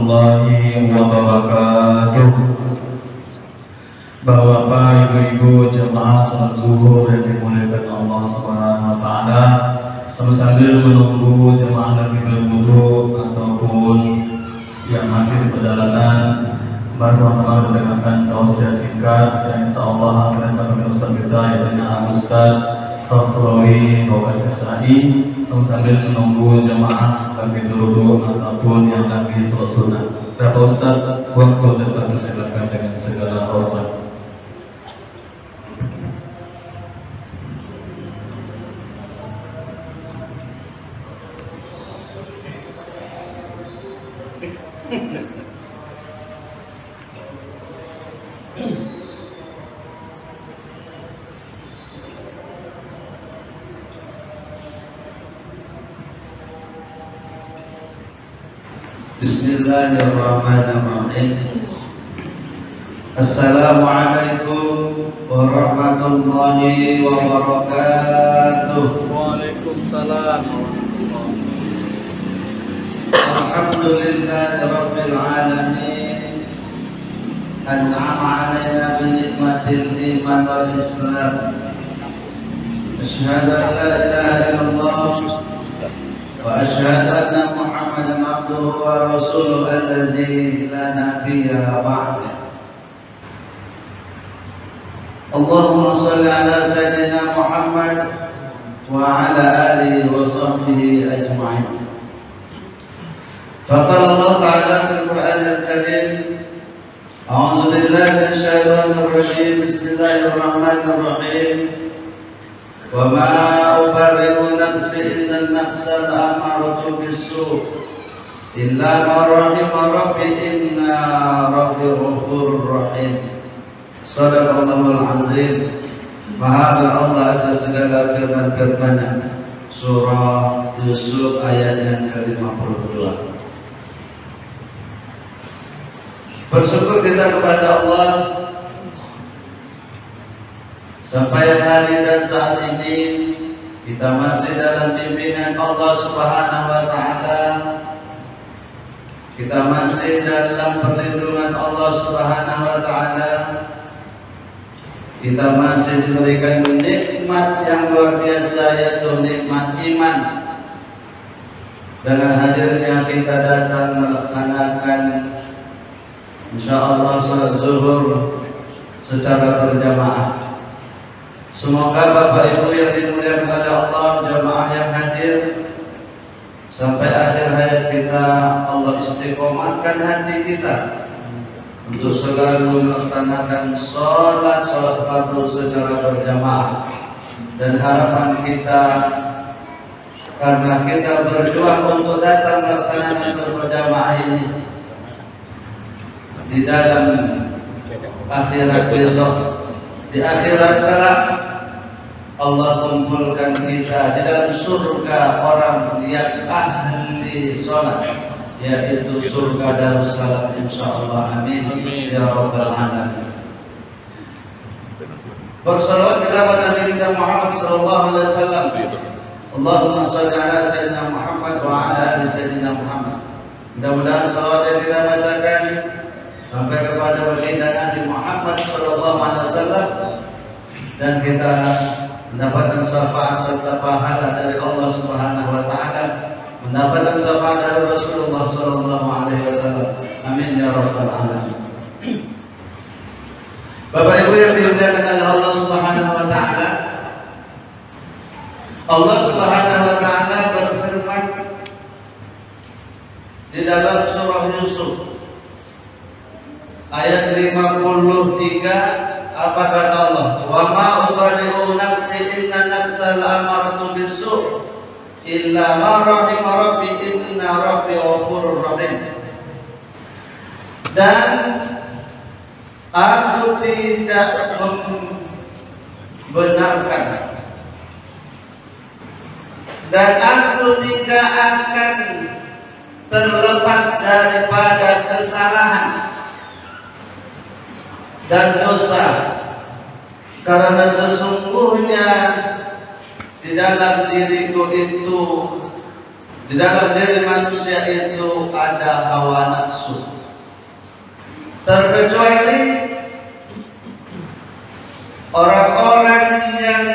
warahmatullahi wabarakatuh. Bapak, ibu-ibu, jemaah salat zuhur yang dimuliakan Allah Subhanahu wa taala, sambil menunggu jemaah lagi berwudu ataupun yang masih di perjalanan, mari sama-sama mendengarkan tausiah singkat yang insyaallah akan disampaikan Ustaz kita yaitu Ustaz Safrawi Bapak Kesai, sambil menunggu jemaah lagi duduk ataupun yang lagi sholat sunnah. Bapak Ustaz, waktu tetap silakan dengan segala hormat. Bismillahirrahmanirrahim. Assalamualaikum warahmatullahi wabarakatuh. Waalaikumsalam. Alhamdulillahi rabbil alamin. An'ama 'alaina bi ni'matil iman wal islam. Asyhadu an la ilaha illallah wa asyhadu anna Muhammadan abduhu wa rasuluhu allazi la nabiyya ba'dahu. Allahumma shalli ala sayyidina Muhammad wa ala alihi wa sahbihi ajma'in. Faqala Allah ta'ala fil Qur'anil Karim, a'udzu billahi minasy syaithanir rajim. Bismillahirrahmanirrahim. Wa ma ubarri'u nafsi inna an-nafsa la'amaratu bis-su' illa ma rahima rabbi inna rabbi ghafurur rahim. Shadaqallahul azim. Maha Allah atas segala firman-firman-Nya. Surah Yusuf ayat yang ke-52. Bersyukur kita kepada Allah sampai hari dan saat ini kita masih dalam bimbingan Allah Subhanahu wa taala. Kita masih dalam perlindungan Allah Subhanahu wa taala. Kita masih diberikan nikmat yang luar biasa, yaitu nikmat iman. Dengan hadirnya kita datang melaksanakan insyaallah salat zuhur secara berjamaah. Semoga Bapak Ibu yang dimuliakan oleh Allah, jamaah yang hadir, sampai akhir hayat kita Allah istiqomahkan hati kita untuk selalu melaksanakan sholat fardu secara berjamaah. Dan harapan kita, karena kita berjuang untuk datang melaksanakan sholat berjamaah ini, di dalam akhirat besok, di akhirat kelak, Allah kumpulkan kita di dalam surga orang yang ahli sholat, yaitu surga Darussalam insyaallah. Amin ya rabbal alamin. Bersalawat kita kepada Nabi kita Muhammad sallallahu alaihi wasallam. Allahumma shalli ala sayyidina Muhammad wa ala ali sayyidina Muhammad. Mudah-mudahan salawat yang kita bacakan sampai kepada baginda Nabi Muhammad sallallahu alaihi wasallam dan kita mendapatkan syafaat serta pahala dari Allah Subhanahu wa taala, mendapatkan syafaat dari Rasulullah sallallahu alaihi wasallam. Amin ya rabbal alamin. Bapak Ibu yang dimuliakan oleh Allah Subhanahu wa taala, Allah Subhanahu wa taala berfirman di dalam surah Yusuf ayat 53. Apa kata Allah? Wa ma ubari'u nafsi inna nafsa la'amaratu bis-su' illa ma rahima rabbi inna rabbi ghafurur rahim. Dan aku tidak membenarkan dan aku tidak akan terlepas daripada kesalahan dan dosa, karena sesungguhnya di dalam diriku itu Di dalam diri manusia itu ada hawa nafsu. Terkecuali orang-orang yang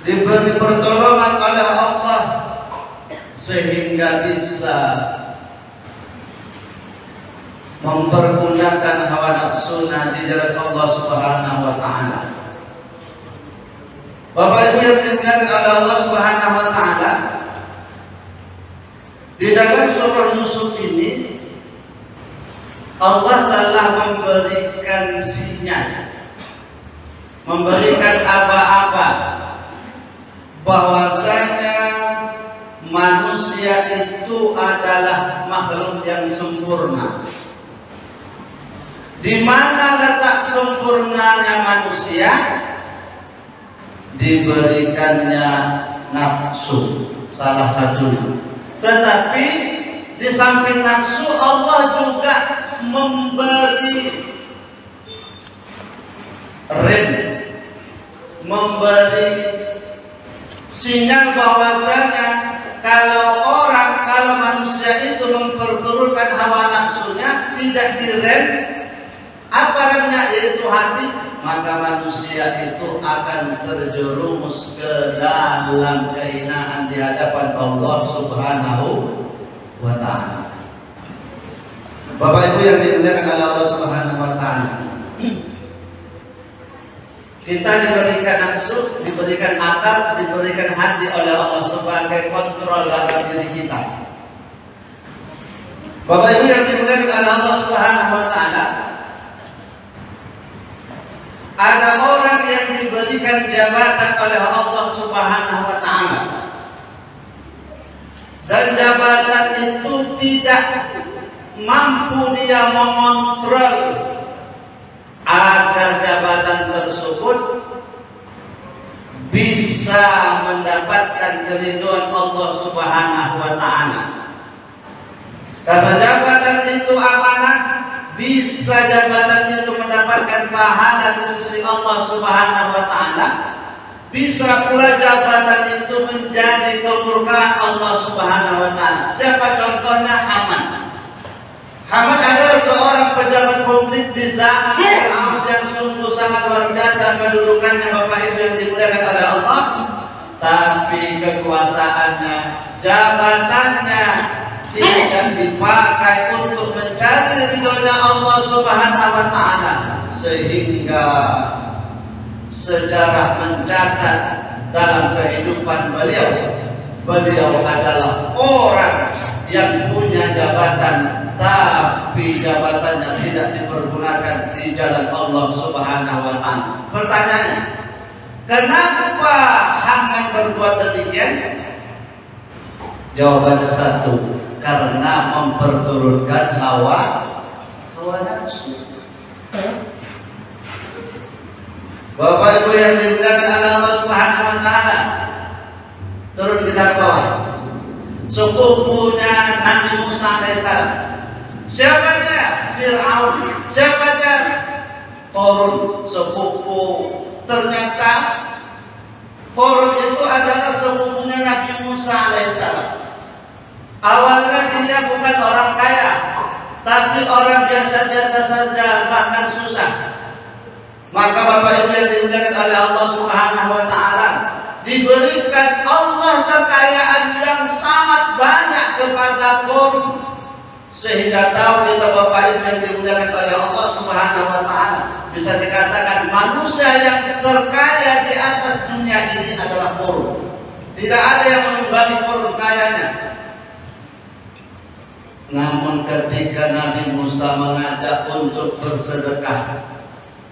diberi pertolongan oleh Allah sehingga bisa mempergunakan hawa nafsunya di jalan Allah Subhanahu wa taala. Bapak Ibu yang dimuliakan oleh Allah Subhanahu wa taala, di dalam surah Yusuf ini Allah telah memberikan sinyal, memberikan aba-aba bahwasanya manusia itu adalah makhluk yang sempurna. Di mana letak sempurnanya manusia? Diberikannya nafsu salah satunya. Tetapi di samping nafsu Allah juga memberi memberi sinyal bahwasanya kalau manusia itu memperturutkan hawa nafsunya, tidak direm apa namanya, yaitu hati, maka manusia itu akan terjerumus ke dalam kehinaan di hadapan Allah Subhanahu wa taala. Bapak Ibu yang dimuliakan oleh Allah Subhanahu wa taala, kita diberikan nafsu, diberikan akal, diberikan hati oleh Allah sebagai kontrol dalam diri kita. Bapak Ibu yang dimuliakan oleh Allah Subhanahu wa taala, ada orang yang diberikan jabatan oleh Allah Subhanahu wa taala, dan jabatan itu tidak mampu dia mengontrol agar jabatan tersebut bisa mendapatkan keridhaan Allah Subhanahu wa taala. Karena jabatan itu amanah, bisa jabatan itu mendapatkan pahala di sisi Allah Subhanahu wa taala, bisa pula jabatan itu menjadi kemurkaan Allah Subhanahu wa taala. Siapa contohnya? Haman. Haman adalah seorang pejabat publik di zaman Fir'aun yang sungguh sangat luar biasa kedudukannya, Bapak Ibu yang dimuliakan oleh Allah. Tapi kekuasaannya, jabatannya tidak dipakai untuk mencari ridhonya Allah Subhanahu wa taala, sehingga sejarah mencatat dalam kehidupan beliau adalah orang yang punya jabatan, tapi jabatannya tidak dipergunakan di jalan Allah Subhanahu wa taala. Pertanyaannya, kenapa Haman berbuat demikian? Jawabannya satu, karena memperturutkan hawa nafsu. Bapak Ibu yang dimuliakan oleh Allah Subhanahu wa taala, turun kita ke bawah. Sepupunya Nabi Musa alaihissalam. Siapa dia? Fir'aun. Siapa dia? Qarun, sepupu. Ternyata Qarun itu adalah sepupunya Nabi Musa alaihissalam. Awalnya dia bukan orang kaya, tapi orang biasa-biasa saja, bahkan susah. Maka Bapak Ibu yang dimuliakan oleh Allah Subhanahu wa taala, diberikan Allah kekayaan yang sangat banyak kepada Qarun, sehingga tahu kita Bapak Ibu yang dimuliakan oleh Allah Subhanahu wa taala, bisa dikatakan manusia yang terkaya di atas dunia ini adalah Qarun. Tidak ada yang mengimbangi Qarun kayanya. Namun ketika Nabi Musa mengajak untuk bersedekah,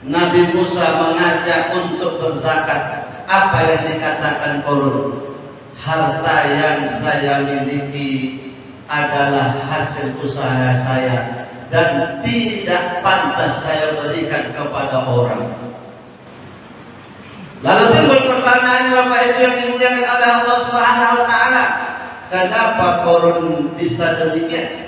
Nabi Musa mengajak untuk berzakat, apa yang dikatakan Qarun? Harta yang saya miliki adalah hasil usaha saya dan tidak pantas saya berikan kepada orang. Lalu timbul pertanyaan Bapak Ibu yang dimuliakan oleh Allah Subhanahu wa taala, kenapa Qarun bisa demikian?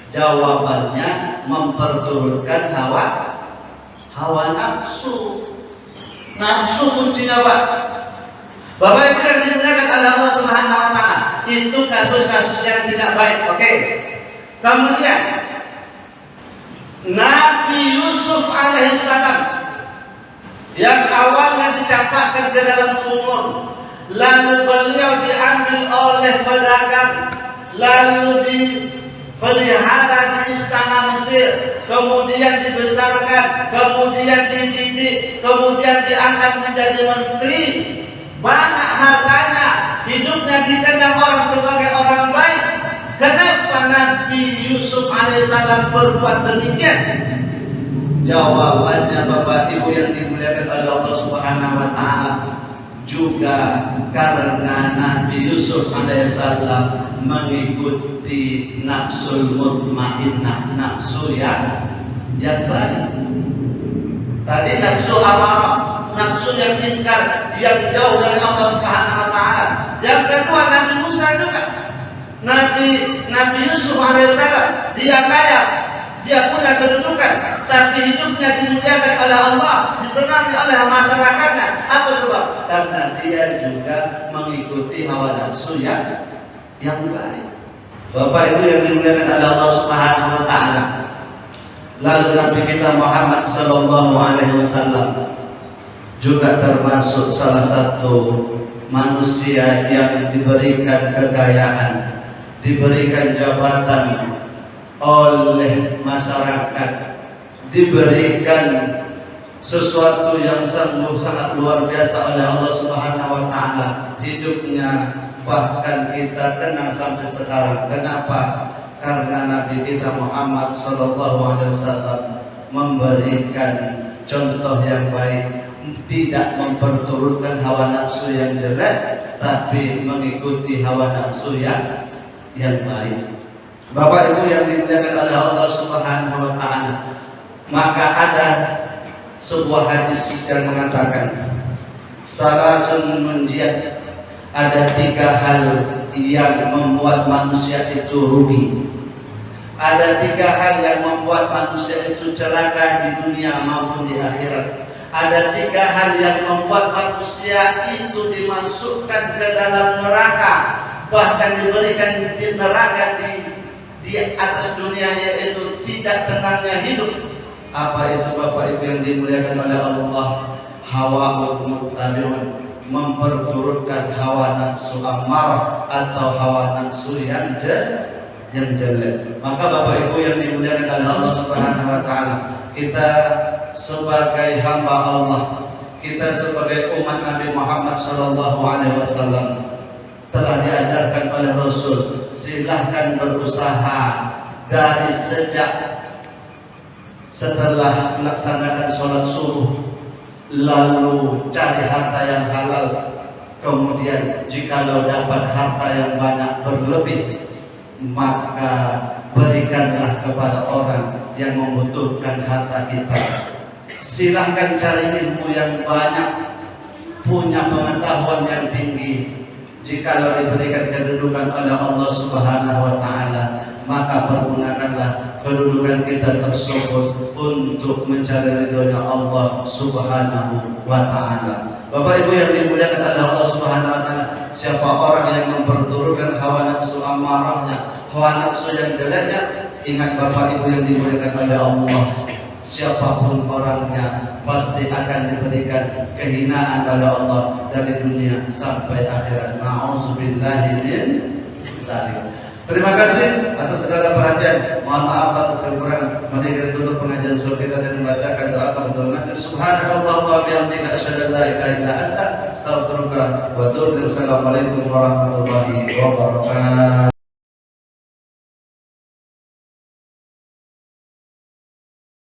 Jawabannya memperturutkan hawa nafsu. Nafsu kunci Bapak Ibu yang dimuliakan oleh Allah Subhanahu wa taala. itu kasus-kasus yang tidak baik. Oke. Kemudian Nabi Yusuf alaihissalam yang awalnya dicampakkan ke dalam sumur, lalu beliau diambil oleh pedagang, lalu dipelihara di istana Mesir, kemudian dibesarkan, kemudian dididik, kemudian diangkat menjadi menteri, banyak hartanya, hidupnya dikenal orang sebagai orang baik. Kenapa Nabi Yusuf alaihissalam berbuat demikian? Jawabannya Bapak Ibu yang dimuliakan oleh Allah Subhanahu wa taala, juga karena Nabi Yusuf alaihissalam mengikuti nafsul mutmainnah, nafsu yang baik. Tadi nafsu amarah, nafsu yang ingkar, yang jauh dari Allah Subhanahu wa taala. Yang kedua Nabi Musa juga. Nabi Yusuf alaihissalam, dia kaya, dia punya kedudukan, tapi hidupnya dimuliakan oleh Allah, disenangi oleh masyarakatnya. Apa sebab? Karena dia juga mengikuti hawa nafsu yang baik. Bapak Ibu yang dimuliakan oleh Allah Subhanahu wa taala. Lalu Nabi kita Muhammad sallallahu alaihi wasallam juga termasuk salah satu manusia yang diberikan kekayaan, diberikan jabatan oleh masyarakat, diberikan sesuatu yang sangat luar biasa oleh Allah Subhanahu wa taala. Hidupnya bahkan kita kenal sampai sekarang. Kenapa? Karena Nabi kita Muhammad sallallahu alaihi wasallam memberikan contoh yang baik, tidak memperturutkan hawa nafsu yang jelek, tapi mengikuti hawa nafsu yang baik. Bapak Ibu yang dimuliakan oleh Allah Subhanahu wa taala, maka ada sebuah hadis yang mengatakan salasun munjiat, ada 3 hal yang membuat manusia itu rugi. Ada 3 hal yang membuat manusia itu celaka di dunia maupun di akhirat. Ada 3 hal yang membuat manusia itu dimasukkan ke dalam neraka, bahkan diberikan di neraka di atas dunia, yaitu tidak tenangnya hidup. Apa itu Bapak Ibu yang dimuliakan oleh Allah? Hawa muttabi'un, memperturutkan hawa nafsu amarah atau hawa nafsu yang jelek. Maka Bapak Ibu yang dimuliakan oleh Allah Subhanahu wa taala, kita sebagai hamba Allah, kita sebagai umat Nabi Muhammad sallallahu alaihi wasallam telah diajarkan oleh Rasul, silahkan berusaha dari sejak setelah melaksanakan sholat subuh, lalu cari harta yang halal, kemudian jikalau dapat harta yang banyak berlebih, maka berikanlah kepada orang yang membutuhkan harta kita. Silahkan cari ilmu yang banyak, punya pengetahuan yang tinggi. Jikalau diberikan kedudukan oleh Allah Subhanahu wa taala, maka pergunakanlah kedudukan kita tersebut untuk mencari ridhonya Allah Subhanahu wa taala. Bapak Ibu yang dimuliakan oleh Allah Subhanahu wa taala, siapa orang yang memperturutkan hawa nafsu amarahnya, hawa nafsu yang jeleknya, ingat Bapak Ibu yang dimuliakan oleh Allah, siapapun orangnya pasti akan diberikan kehinaan oleh Allah dari dunia sampai akhirat. Na'udzubillahi min dzalik. Terima kasih atas segala perhatian. Mohon maaf atas kekurangan. Mari kita tutup pengajian sore kita dan membacakan doa kepada majlis. Subhanallah wa bihamdika asyhadu an la ilaha illa anta astaghfiruka wa atubu ilaik. Assalamualaikum warahmatullahi wabarakatuh.